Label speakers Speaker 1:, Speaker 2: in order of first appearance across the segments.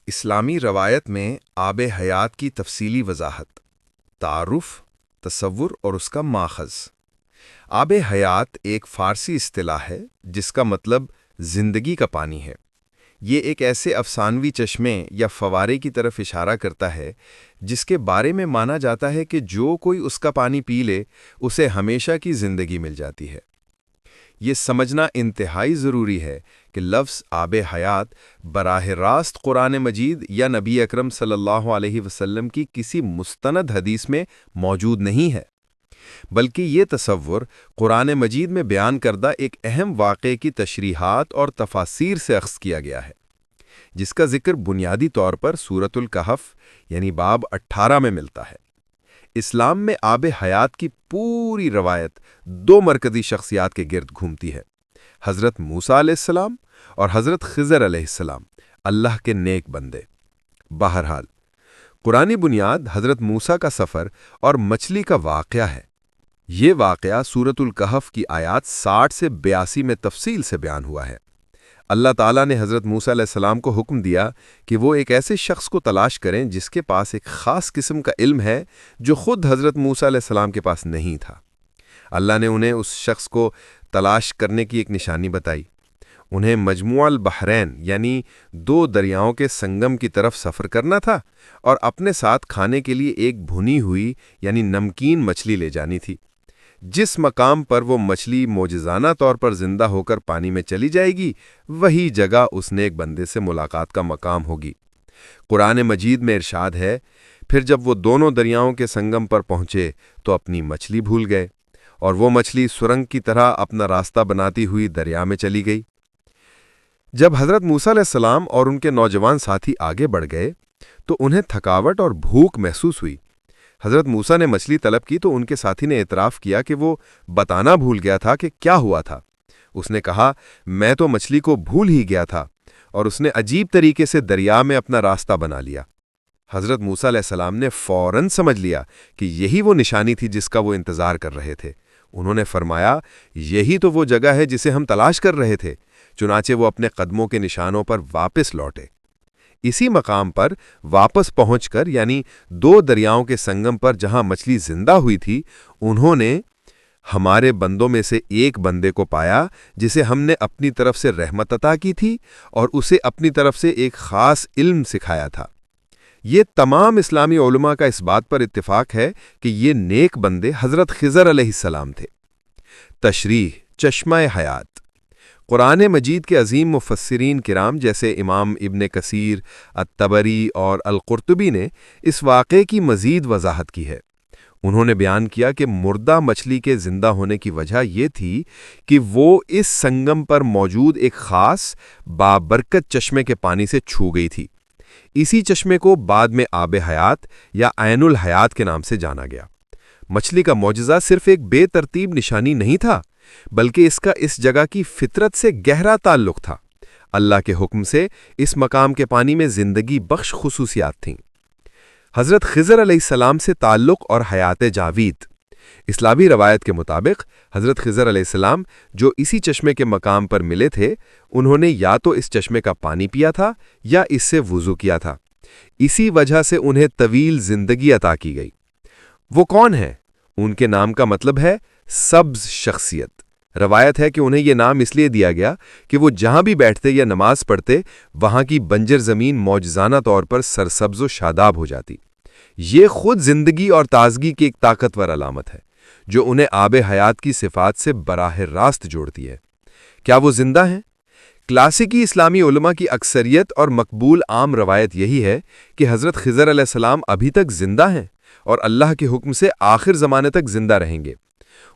Speaker 1: اسلامی روایت میں آب حیات کی تفصیلی وضاحت، تعارف، تصور اور اس کا ماخذ۔ آب حیات ایک فارسی اصطلاح ہے جس کا مطلب زندگی کا پانی ہے۔ یہ ایک ایسے افسانوی چشمے یا فوارے کی طرف اشارہ کرتا ہے جس کے بارے میں مانا جاتا ہے کہ جو کوئی اس کا پانی پی لے اسے ہمیشہ کی زندگی مل جاتی ہے۔ یہ سمجھنا انتہائی ضروری ہے کہ لفظ آب حیات براہ راست قرآن مجید یا نبی اکرم صلی اللہ علیہ وسلم کی کسی مستند حدیث میں موجود نہیں ہے، بلکہ یہ تصور قرآن مجید میں بیان کردہ ایک اہم واقعے کی تشریحات اور تفاسیر سے اخذ کیا گیا ہے، جس کا ذکر بنیادی طور پر سورۃ الکہف یعنی باب 18 میں ملتا ہے۔ اسلام میں آب حیات کی پوری روایت دو مرکزی شخصیات کے گرد گھومتی ہے، حضرت موسیٰ علیہ السلام اور حضرت خضر علیہ السلام، اللہ کے نیک بندے۔ بہرحال قرآنی بنیاد حضرت موسیٰ کا سفر اور مچھلی کا واقعہ ہے۔ یہ واقعہ سورۃ الکہف کی آیات 60 سے 82 میں تفصیل سے بیان ہوا ہے۔ اللہ تعالیٰ نے حضرت موسیٰ علیہ السلام کو حکم دیا کہ وہ ایک ایسے شخص کو تلاش کریں جس کے پاس ایک خاص قسم کا علم ہے جو خود حضرت موسیٰ علیہ السلام کے پاس نہیں تھا۔ اللہ نے انہیں اس شخص کو تلاش کرنے کی ایک نشانی بتائی۔ انہیں مجموع البحرین یعنی دو دریاؤں کے سنگم کی طرف سفر کرنا تھا اور اپنے ساتھ کھانے کے لیے ایک بھنی ہوئی یعنی نمکین مچھلی لے جانی تھی۔ جس مقام پر وہ مچھلی معجزانہ طور پر زندہ ہو کر پانی میں چلی جائے گی، وہی جگہ اس نیک بندے سے ملاقات کا مقام ہوگی۔ قرآن مجید میں ارشاد ہے، پھر جب وہ دونوں دریاؤں کے سنگم پر پہنچے تو اپنی مچھلی بھول گئے، اور وہ مچھلی سرنگ کی طرح اپنا راستہ بناتی ہوئی دریا میں چلی گئی۔ جب حضرت موسیٰ علیہ السلام اور ان کے نوجوان ساتھی آگے بڑھ گئے تو انہیں تھکاوٹ اور بھوک محسوس ہوئی۔ حضرت موسیٰ نے مچھلی طلب کی تو ان کے ساتھی نے اعتراف کیا کہ وہ بتانا بھول گیا تھا کہ کیا ہوا تھا۔ اس نے کہا، میں تو مچھلی کو بھول ہی گیا تھا، اور اس نے عجیب طریقے سے دریا میں اپنا راستہ بنا لیا۔ حضرت موسیٰ علیہ السلام نے فوراً سمجھ لیا کہ یہی وہ نشانی تھی جس کا وہ انتظار کر رہے تھے۔ انہوں نے فرمایا، یہی تو وہ جگہ ہے جسے ہم تلاش کر رہے تھے۔ چنانچہ وہ اپنے قدموں کے نشانوں پر واپس لوٹے۔ اسی مقام پر واپس پہنچ کر یعنی دو دریاؤں کے سنگم پر جہاں مچھلی زندہ ہوئی تھی، انہوں نے ہمارے بندوں میں سے ایک بندے کو پایا جسے ہم نے اپنی طرف سے رحمت عطا کی تھی اور اسے اپنی طرف سے ایک خاص علم سکھایا تھا۔ یہ تمام اسلامی علماء کا اس بات پر اتفاق ہے کہ یہ نیک بندے حضرت خضر علیہ السلام تھے۔ تشریح چشمہ حیات۔ قرآن مجید کے عظیم مفسرین کرام جیسے امام ابن کثیر، الطبری اور القرطبی نے اس واقعے کی مزید وضاحت کی ہے۔ انہوں نے بیان کیا کہ مردہ مچھلی کے زندہ ہونے کی وجہ یہ تھی کہ وہ اس سنگم پر موجود ایک خاص بابرکت چشمے کے پانی سے چھو گئی تھی۔ اسی چشمے کو بعد میں آب حیات یا عین الحیات کے نام سے جانا گیا۔ مچھلی کا معجزہ صرف ایک بے ترتیب نشانی نہیں تھا، بلکہ اس کا اس جگہ کی فطرت سے گہرا تعلق تھا۔ اللہ کے حکم سے اس مقام کے پانی میں زندگی بخش خصوصیات تھیں۔ حضرت خضر علیہ السلام سے تعلق اور حیات جاوید۔ اسلامی روایت کے مطابق حضرت خضر علیہ السلام جو اسی چشمے کے مقام پر ملے تھے، انہوں نے یا تو اس چشمے کا پانی پیا تھا یا اس سے وضو کیا تھا۔ اسی وجہ سے انہیں طویل زندگی عطا کی گئی۔ وہ کون ہیں؟ ان کے نام کا مطلب ہے سبز شخصیت۔ روایت ہے کہ انہیں یہ نام اس لیے دیا گیا کہ وہ جہاں بھی بیٹھتے یا نماز پڑھتے، وہاں کی بنجر زمین معجزانہ طور پر سرسبز و شاداب ہو جاتی۔ یہ خود زندگی اور تازگی کی ایک طاقتور علامت ہے جو انہیں آب حیات کی صفات سے براہ راست جوڑتی ہے۔ کیا وہ زندہ ہیں؟ کلاسیکی اسلامی علماء کی اکثریت اور مقبول عام روایت یہی ہے کہ حضرت خضر علیہ السلام ابھی تک زندہ ہیں اور اللہ کے حکم سے آخر زمانے تک زندہ رہیں گے۔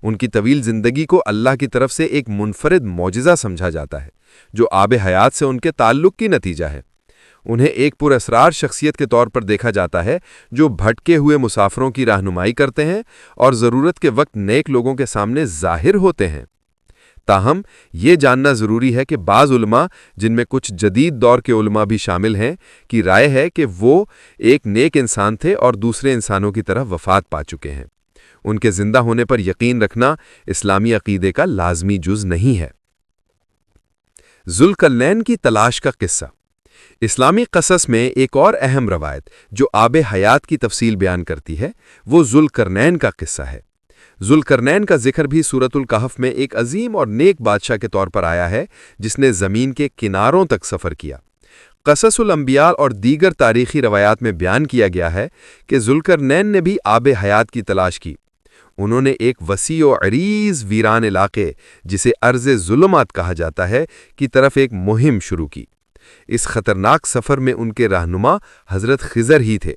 Speaker 1: ان کی طویل زندگی کو اللہ کی طرف سے ایک منفرد معجزہ سمجھا جاتا ہے جو آب حیات سے ان کے تعلق کی نتیجہ ہے۔ انہیں ایک پر اسرار شخصیت کے طور پر دیکھا جاتا ہے جو بھٹکے ہوئے مسافروں کی رہنمائی کرتے ہیں اور ضرورت کے وقت نیک لوگوں کے سامنے ظاہر ہوتے ہیں۔ تاہم یہ جاننا ضروری ہے کہ بعض علماء، جن میں کچھ جدید دور کے علماء بھی شامل ہیں، کی رائے ہے کہ وہ ایک نیک انسان تھے اور دوسرے انسانوں کی طرح وفات پا چکے ہیں۔ ان کے زندہ ہونے پر یقین رکھنا اسلامی عقیدے کا لازمی جز نہیں ہے۔ ذوالقرنین کی تلاش کا قصہ۔
Speaker 2: اسلامی قصص میں ایک اور اہم روایت جو آب حیات کی تفصیل بیان کرتی ہے وہ ذوالقرنین کا قصہ ہے۔ ذوالقرنین کا ذکر بھی سورۃ الکہف میں ایک عظیم اور نیک بادشاہ کے طور پر آیا ہے جس نے زمین کے کناروں تک سفر کیا۔ قصص الانبیاء اور دیگر تاریخی روایات میں بیان کیا گیا ہے کہ ذوالقرنین نے بھی آب حیات کی تلاش کی۔ انہوں نے ایک وسیع و عریض ویران علاقے جسے ارض ظلمات کہا جاتا ہے کی طرف ایک مہم شروع کی۔ اس خطرناک سفر میں ان کے رہنما حضرت خضر ہی تھے۔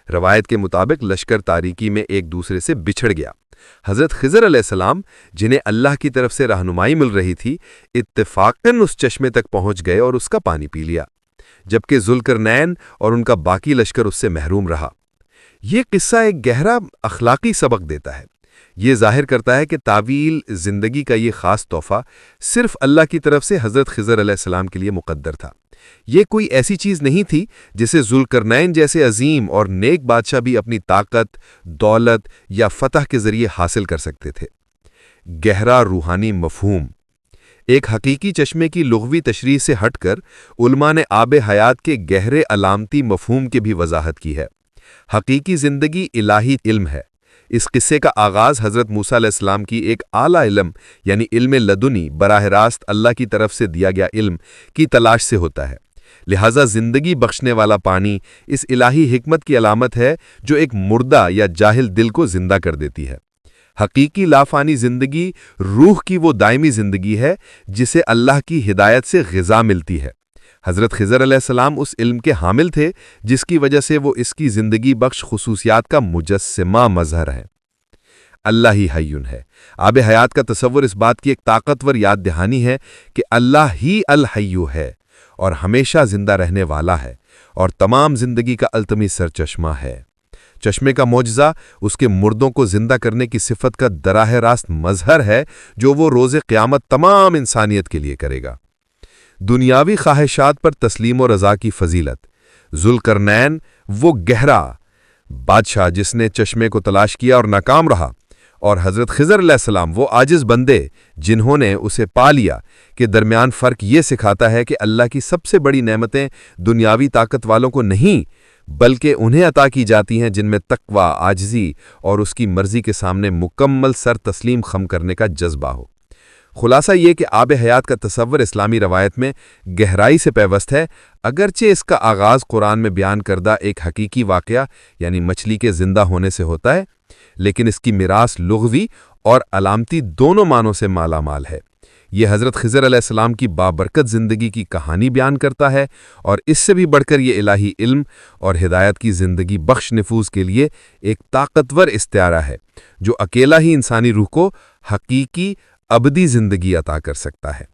Speaker 2: روایت کے مطابق لشکر تاریکی میں ایک دوسرے سے بچھڑ گیا۔ حضرت خضر علیہ السلام جنہیں اللہ کی طرف سے رہنمائی مل رہی تھی اتفاقاً اس چشمے تک پہنچ گئے اور اس کا پانی پی لیا، جبکہ ذوالقرنین اور ان کا باقی لشکر اس سے محروم رہا۔ یہ قصہ ایک گہرا اخلاقی سبق دیتا ہے۔ یہ ظاہر کرتا ہے کہ طویل زندگی کا یہ خاص تحفہ صرف اللہ کی طرف سے حضرت خضر علیہ السلام کے لیے مقدر تھا۔ یہ کوئی ایسی چیز نہیں تھی جسے ذوالقرنین جیسے عظیم اور نیک بادشاہ بھی اپنی طاقت، دولت یا فتح کے ذریعے حاصل کر سکتے تھے۔ گہرا روحانی مفہوم۔ ایک حقیقی چشمے کی لغوی تشریح سے ہٹ کر علماء نے آب حیات کے گہرے علامتی مفہوم کی بھی وضاحت کی ہے۔ حقیقی زندگی الہی علم ہے۔ اس قصے کا آغاز حضرت موسیٰ علیہ السلام کی ایک اعلیٰ علم یعنی علم لدنی براہ راست اللہ کی طرف سے دیا گیا علم کی تلاش سے ہوتا ہے۔ لہٰذا زندگی بخشنے والا پانی اس الہی حکمت کی علامت ہے جو ایک مردہ یا جاہل دل کو زندہ کر دیتی ہے۔ حقیقی لافانی زندگی روح کی وہ دائمی زندگی ہے جسے اللہ کی ہدایت سے غذا ملتی ہے۔ حضرت خضر علیہ السلام اس علم کے حامل تھے جس کی وجہ سے وہ اس کی زندگی بخش خصوصیات کا مجسمہ مظہر ہے۔ اللہ ہی حیون ہے۔ آب حیات کا تصور اس بات کی ایک طاقتور یاد دہانی ہے کہ اللہ ہی الحیو ہے اور ہمیشہ زندہ رہنے والا ہے اور تمام زندگی کا التمی سرچشمہ ہے۔ چشمے کا معجزہ اس کے مردوں کو زندہ کرنے کی صفت کا براہ راست مظہر ہے جو وہ روز قیامت تمام انسانیت کے لیے کرے گا۔ دنیاوی خواہشات پر تسلیم و رضا کی فضیلت۔ ذوالقرنین وہ گہرا بادشاہ جس نے چشمے کو تلاش کیا اور ناکام رہا، اور حضرت خضر علیہ السلام وہ عاجز بندے جنہوں نے اسے پا لیا، کے درمیان فرق یہ سکھاتا ہے کہ اللہ کی سب سے بڑی نعمتیں دنیاوی طاقت والوں کو نہیں بلکہ انہیں عطا کی جاتی ہیں جن میں تقوی، عاجزی اور اس کی مرضی کے سامنے مکمل سر تسلیم خم کرنے کا جذبہ ہو۔ خلاصہ یہ کہ آب حیات کا تصور اسلامی روایت میں گہرائی سے پیوست ہے، اگرچہ اس کا آغاز قرآن میں بیان کردہ ایک حقیقی واقعہ یعنی مچھلی کے زندہ ہونے سے ہوتا ہے، لیکن اس کی میراث لغوی اور علامتی دونوں معنوں سے مالا مال ہے۔ یہ حضرت خضر علیہ السلام کی بابرکت زندگی کی کہانی بیان کرتا ہے، اور اس سے بھی بڑھ کر یہ الہی علم اور ہدایت کی زندگی بخش نفوذ کے لیے ایک طاقتور استعارہ ہے جو اکیلا ہی انسانی روح کو حقیقی ابدی زندگی عطا کر سکتا ہے۔